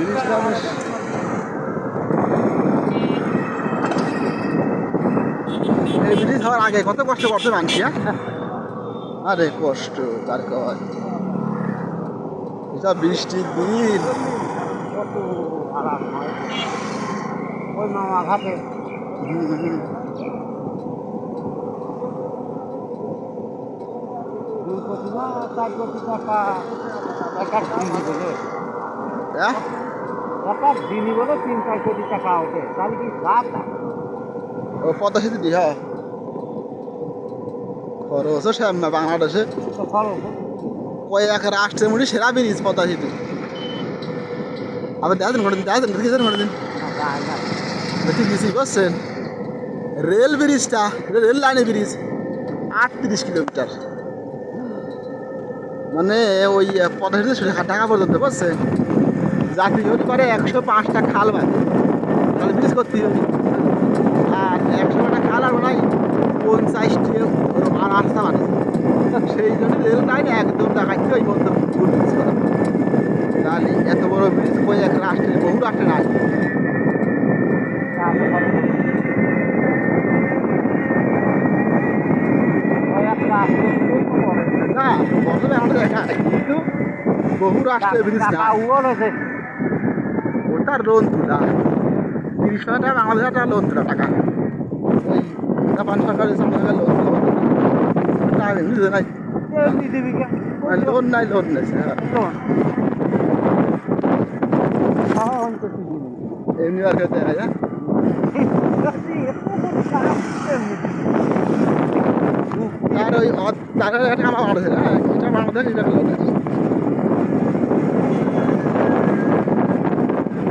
ব্রিজটা বেশ এই ব্রিজ হওয়ার আগে কত কষ্ট করছে মানুষ, হ্যাঁ? আরে কষ্ট তার কয় এটা বৃষ্টির দিন। কত আরাম হয় ওই মামা ঘাটে। দুই কোটি না 4 কোটি টাকা একটা দিনই বলে, হ্যাঁ একটা দিনই বলে 3-4 কোটি টাকা ওঠে, তাহলে কি লাভ না? ও পদ্মা সেতু দিয়ে হ্যাঁ খরচও সেম না বাংলাদেশে। তো খরচ কয়েক রাষ্ট্রের মধ্যে সেরা ব্রিজ পদ্মা সেতু। আবার দেখেন ঘটে দিন, দেখেন দেখেছেন ঘটে দিন যায় না। দেখি কিছুই করছেন। রেল ব্রিজটা রেল লাইনের ব্রিজ 38 কিলোমিটার, মানে ওই পদ্মা সেতু ঢাকা পর্যন্ত বুঝছেন। যাত্রী যদি করে 105টা খাল বাঁধে তাহলে ব্রিজ করতেই হবে। আর 100টা খাল আর ওনাই 50টি আর রাস্তা বানিয়েছে। সেই জন্য রেল লাইন একদম দেখাচ্ছে ওই পর্যন্ত ফুল ব্রিজ করা। তাহলে এত বড় ব্রিজ কই এক রাষ্ট্রে বহু রাষ্ট্রে নাই। না বছরে আমাদের দেখা কিন্তু বহু রাষ্ট্রের ব্রিজ না। ওটা লোন তোলা 30,000 টাকা বাংলাদেশের টাকা লোন তোলা টাকা ওই জাপান সরকারের লোন তোলা বুঝতে নাই লোন নাই লোন নেই এমনি আর খেতে হয়। আর ওই 4,000 টাকা আমার বাংলাদেশের, হ্যাঁ এটা বাংলাদেশ এটা লোন আছে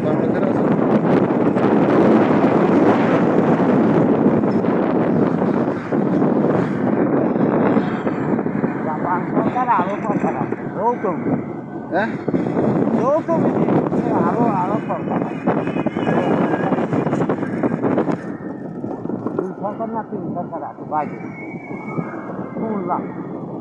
বাংলাদেশের আছে। আরো সরকার যৌতুক হ্যাঁ যৌতুক আরো আরো সরকার দুই সরকার না 3 সরকার আছে বাইরে শুনলাম।